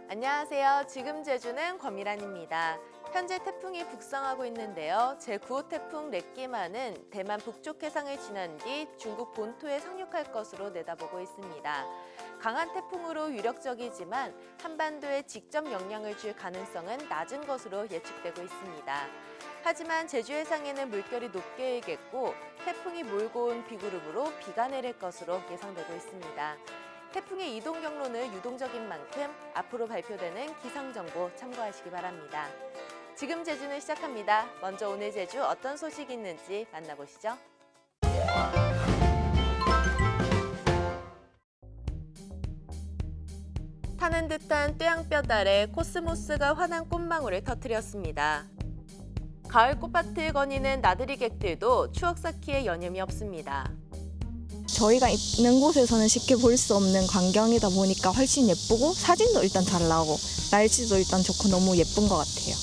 안녕하세요. 지금 제주는 권미란입니다. 현재 태풍이 북상하고 있는데요. 제9호 태풍 렛기마는 대만 북쪽 해상을 지난 뒤 중국 본토에 상륙할 것으로 내다보고 있습니다. 강한 태풍으로 유력적이지만 한반도에 직접 영향을 줄 가능성은 낮은 것으로 예측되고 있습니다. 하지만 제주 해상에는 물결이 높게 일겠고 태풍이 몰고 온 비구름으로 비가 내릴 것으로 예상되고 있습니다. 태풍의 이동 경로는 유동적인 만큼 앞으로 발표되는 기상정보 참고하시기 바랍니다. 지금 제주는 시작합니다. 먼저 오늘 제주 어떤 소식이 있는지 만나보시죠. 타는 듯한 뙤양볕 아래 코스모스가 환한 꽃망울을 터뜨렸습니다. 가을 꽃밭을 거니는 나들이 객들도 추억 쌓기에 여념이 없습니다. 저희가 있는 곳에서는 쉽게 볼 수 없는 광경이다 보니까 훨씬 예쁘고 사진도 일단 잘 나오고 날씨도 일단 좋고 너무 예쁜 것 같아요.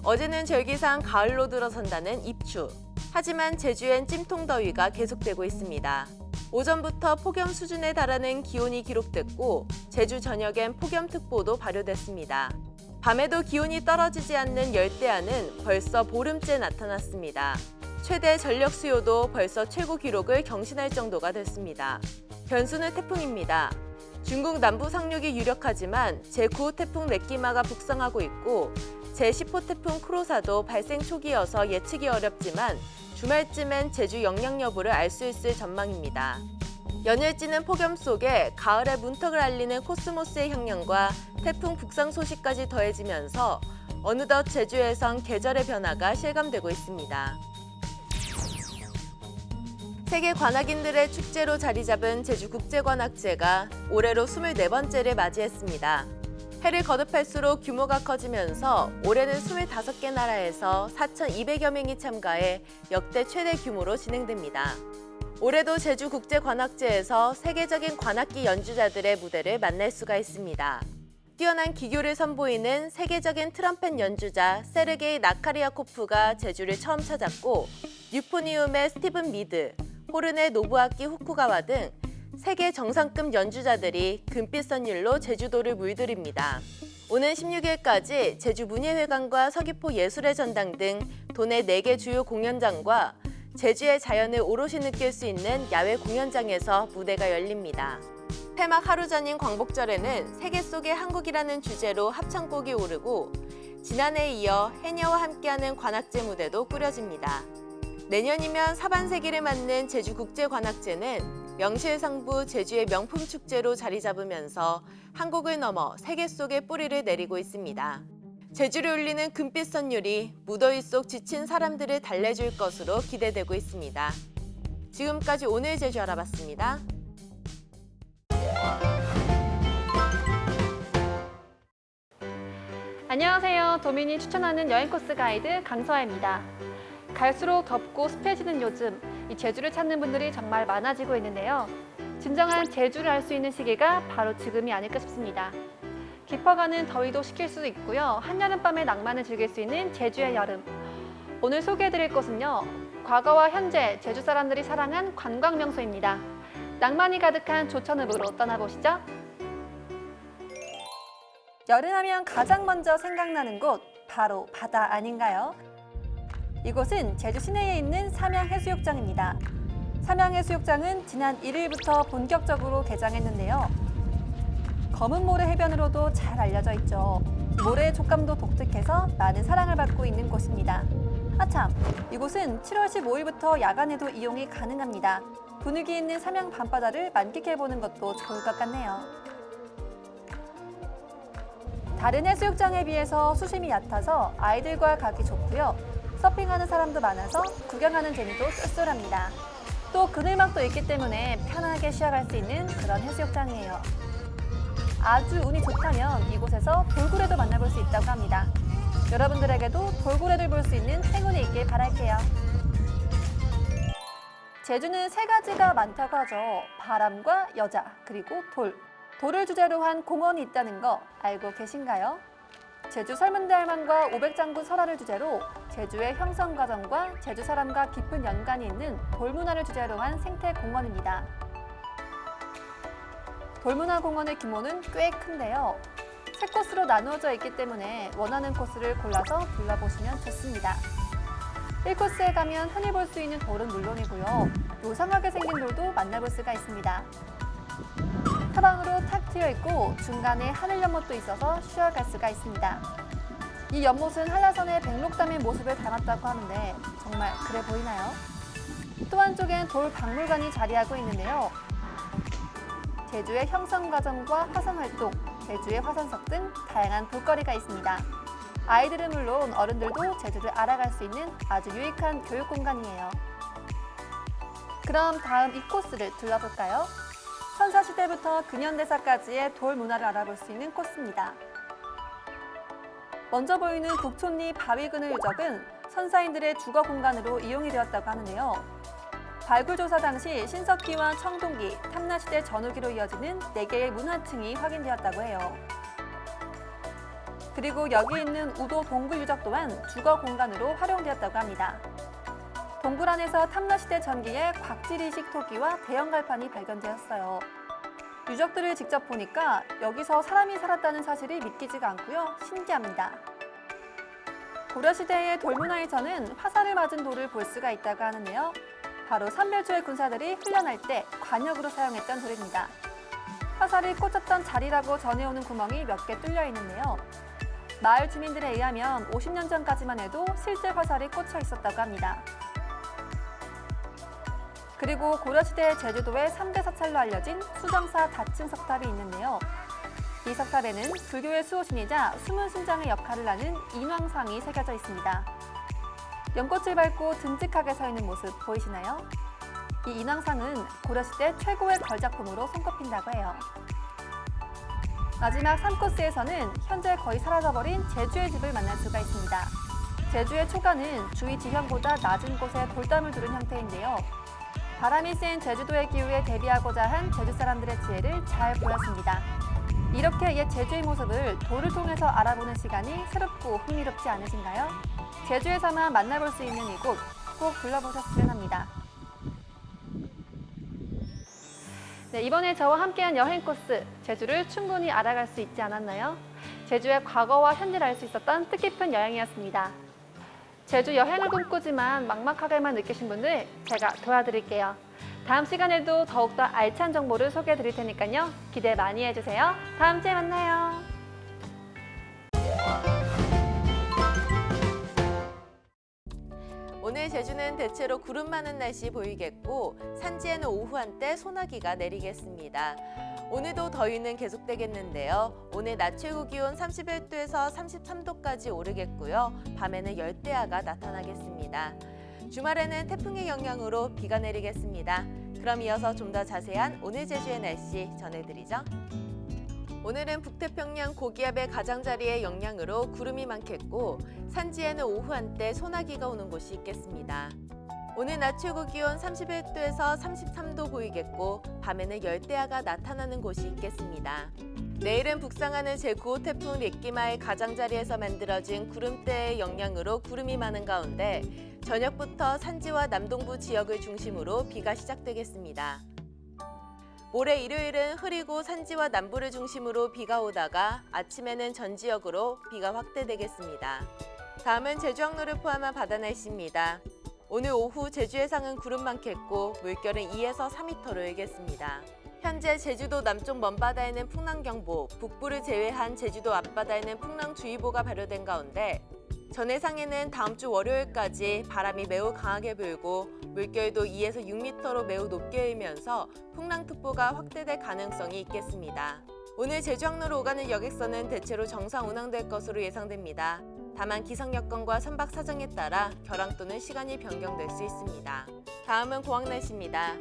어제는 절기상 가을로 들어선다는 입추. 하지만 제주엔 찜통더위가 계속되고 있습니다. 오전부터 폭염 수준에 달하는 기온이 기록됐고 제주 전역엔 폭염특보도 발효됐습니다. 밤에도 기온이 떨어지지 않는 열대야는 벌써 보름째 나타났습니다. 최대 전력 수요도 벌써 최고 기록을 경신할 정도가 됐습니다. 변수는 태풍입니다. 중국 남부 상륙이 유력하지만 제9호 태풍 렛기마가 북상하고 있고 제10호 태풍 크로사도 발생 초기여서 예측이 어렵지만 주말쯤엔 제주 영향 여부를 알 수 있을 전망입니다. 연일지는 폭염 속에 가을의 문턱을 알리는 코스모스의 향연과 태풍 북상 소식까지 더해지면서 어느덧 제주에선 계절의 변화가 실감되고 있습니다. 세계 관악인들의 축제로 자리 잡은 제주국제관악제가 올해로 24번째를 맞이했습니다. 해를 거듭할수록 규모가 커지면서 올해는 25개 나라에서 4,200여 명이 참가해 역대 최대 규모로 진행됩니다. 올해도 제주국제관악제에서 세계적인 관악기 연주자들의 무대를 만날 수가 있습니다. 뛰어난 기교를 선보이는 세계적인 트럼펫 연주자 세르게이 나카리아코프가 제주를 처음 찾았고 유포니움의 스티븐 미드, 호른의 노부아키 후쿠가와 등 세계 정상급 연주자들이 금빛 선율로 제주도를 물들입니다. 오는 16일까지 제주문예회관과 서귀포 예술의 전당 등 도내 4개 주요 공연장과 제주의 자연을 오롯이 느낄 수 있는 야외 공연장에서 무대가 열립니다. 폐막 하루 전인 광복절에는 세계 속의 한국이라는 주제로 합창곡이 오르고 지난해에 이어 해녀와 함께하는 관악제 무대도 꾸려집니다. 내년이면 사반세기를 맞는 제주국제관악제는 명실상부 제주의 명품 축제로 자리 잡으면서 한국을 넘어 세계 속에 뿌리를 내리고 있습니다. 제주를 울리는 금빛 선율이 무더위 속 지친 사람들을 달래줄 것으로 기대되고 있습니다. 지금까지 오늘 제주 알아봤습니다. 안녕하세요. 도민이 추천하는 여행 코스 가이드 강서아입니다. 갈수록 덥고 습해지는 요즘, 이 제주를 찾는 분들이 정말 많아지고 있는데요. 진정한 제주를 알 수 있는 시기가 바로 지금이 아닐까 싶습니다. 깊어가는 더위도 식힐 수도 있고요. 한여름밤의 낭만을 즐길 수 있는 제주의 여름. 오늘 소개해드릴 곳은요. 과거와 현재 제주 사람들이 사랑한 관광 명소입니다. 낭만이 가득한 조천읍으로 떠나보시죠. 여름하면 가장 먼저 생각나는 곳, 바로 바다 아닌가요? 이곳은 제주 시내에 있는 삼양해수욕장입니다. 삼양해수욕장은 지난 1일부터 본격적으로 개장했는데요. 검은 모래 해변으로도 잘 알려져 있죠. 모래의 촉감도 독특해서 많은 사랑을 받고 있는 곳입니다. 아참, 이곳은 7월 15일부터 야간에도 이용이 가능합니다. 분위기 있는 삼양 밤바다를 만끽해보는 것도 좋을 것 같네요. 다른 해수욕장에 비해서 수심이 얕아서 아이들과 가기 좋고요. 서핑하는 사람도 많아서 구경하는 재미도 쏠쏠합니다. 또 그늘막도 있기 때문에 편하게 쉬어갈 수 있는 그런 해수욕장이에요. 아주 운이 좋다면 이곳에서 돌고래도 만나볼 수 있다고 합니다. 여러분들에게도 돌고래를 볼 수 있는 행운이 있길 바랄게요. 제주는 3가지가 많다고 하죠. 바람과 여자, 그리고 돌. 돌을 주제로 한 공원이 있다는 거 알고 계신가요? 제주 설문대할망과 500장군 설화를 주제로 제주의 형성 과정과 제주 사람과 깊은 연관이 있는 돌문화를 주제로 한 생태공원입니다. 돌문화공원의 규모는 꽤 큰데요. 3코스로 나누어져 있기 때문에 원하는 코스를 골라서 둘러보시면 좋습니다. 1코스에 가면 흔히 볼 수 있는 돌은 물론이고요. 요상하게 생긴 돌도 만나볼 수가 있습니다. 타방으로 탁 트여 있고 중간에 하늘 연못도 있어서 쉬어갈 수가 있습니다. 이 연못은 한라산의 백록담의 모습을 담았다고 하는데 정말 그래 보이나요? 또 한쪽엔 돌 박물관이 자리하고 있는데요. 제주의 형성 과정과 화산활동, 제주의 화산석 등 다양한 볼거리가 있습니다. 아이들은 물론 어른들도 제주를 알아갈 수 있는 아주 유익한 교육 공간이에요. 그럼 다음 이 코스를 둘러볼까요? 선사시대부터 근현대사까지의 돌 문화를 알아볼 수 있는 코스입니다. 먼저 보이는 북촌리 바위그늘 유적은 선사인들의 주거 공간으로 이용이 되었다고 하는데요. 발굴조사 당시 신석기와 청동기, 탐나시대 전후기로 이어지는 4개의 문화층이 확인되었다고 해요. 그리고 여기 있는 우도 동굴 유적 또한 주거 공간으로 활용되었다고 합니다. 동굴 안에서 탐나시대 전기의 곽질이식 토기와 대형 갈판이 발견되었어요. 유적들을 직접 보니까 여기서 사람이 살았다는 사실이 믿기지가 않고요. 신기합니다. 고려시대의 돌문화에서는 화살을 맞은 돌을 볼 수가 있다고 하는데요. 바로 삼별초의 군사들이 훈련할 때 관역으로 사용했던 돌입니다. 화살이 꽂혔던 자리라고 전해오는 구멍이 몇 개 뚫려 있는데요. 마을 주민들에 의하면 50년 전까지만 해도 실제 화살이 꽂혀 있었다고 합니다. 그리고 고려시대 제주도의 3대 사찰로 알려진 수정사 다층 석탑이 있는데요. 이 석탑에는 불교의 수호신이자 숨은 신장의 역할을 하는 인왕상이 새겨져 있습니다. 연꽃을 밟고 듬직하게 서 있는 모습 보이시나요? 이 인왕상은 고려시대 최고의 걸작품으로 손꼽힌다고 해요. 마지막 3코스에서는 현재 거의 사라져버린 제주의 집을 만날 수가 있습니다. 제주의 초가는 주위 지형보다 낮은 곳에 돌담을 두른 형태인데요. 바람이 센 제주도의 기후에 대비하고자 한 제주 사람들의 지혜를 잘 보였습니다. 이렇게 옛 제주의 모습을 돌을 통해서 알아보는 시간이 새롭고 흥미롭지 않으신가요? 제주에서만 만나볼 수 있는 이곳 꼭 둘러보셨으면 합니다. 네, 이번에 저와 함께한 여행 코스, 제주를 충분히 알아갈 수 있지 않았나요? 제주의 과거와 현재를 알 수 있었던 뜻깊은 여행이었습니다. 제주 여행을 꿈꾸지만 막막하게만 느끼신 분들 제가 도와드릴게요. 다음 시간에도 더욱더 알찬 정보를 소개해 드릴 테니까요. 기대 많이 해주세요. 다음 주에 만나요. 오늘 제주는 대체로 구름 많은 날씨 보이겠고 산지에는 오후 한때 소나기가 내리겠습니다. 오늘도 더위는 계속되겠는데요. 오늘 낮 최고 기온 31도에서 33도까지 오르겠고요. 밤에는 열대야가 나타나겠습니다. 주말에는 태풍의 영향으로 비가 내리겠습니다. 그럼 이어서 좀 더 자세한 오늘 제주의 날씨 전해드리죠. 오늘은 북태평양 고기압의 가장자리의 영향으로 구름이 많겠고 산지에는 오후 한때 소나기가 오는 곳이 있겠습니다. 오늘 낮 최고 기온 31도에서 33도 보이겠고 밤에는 열대야가 나타나는 곳이 있겠습니다. 내일은 북상하는 제9호 태풍 렛기마의 가장자리에서 만들어진 구름대의 영향으로 구름이 많은 가운데 저녁부터 산지와 남동부 지역을 중심으로 비가 시작되겠습니다. 모레 일요일은 흐리고 산지와 남부를 중심으로 비가 오다가 아침에는 전 지역으로 비가 확대되겠습니다. 다음은 제주 항로를 포함한 바다 날씨입니다. 오늘 오후 제주 해상은 구름 많겠고 물결은 2에서 4m로 일겠습니다. 현재 제주도 남쪽 먼바다에는 풍랑경보, 북부를 제외한 제주도 앞바다에는 풍랑주의보가 발효된 가운데 전해상에는 다음 주 월요일까지 바람이 매우 강하게 불고 물결도 2에서 6m로 매우 높게 일면서 풍랑특보가 확대될 가능성이 있겠습니다. 오늘 제주 항로로 오가는 여객선은 대체로 정상 운항될 것으로 예상됩니다. 다만 기상 여건과 선박 사정에 따라 결항 또는 시간이 변경될 수 있습니다. 다음은 공항 날씨입니다.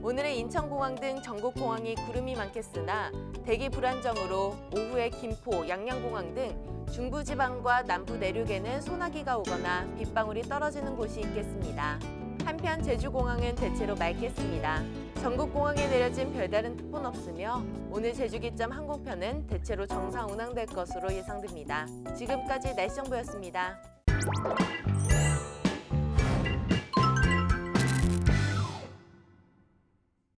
오늘은 인천공항 등 전국공항이 구름이 많겠으나 대기 불안정으로 오후에 김포, 양양공항 등 중부지방과 남부 내륙에는 소나기가 오거나 빗방울이 떨어지는 곳이 있겠습니다. 한편 제주공항은 대체로 맑겠습니다. 전국공항에 내려진 별다른 특보는 없으며 오늘 제주기점 항공편은 대체로 정상 운항될 것으로 예상됩니다. 지금까지 날씨 정보였습니다.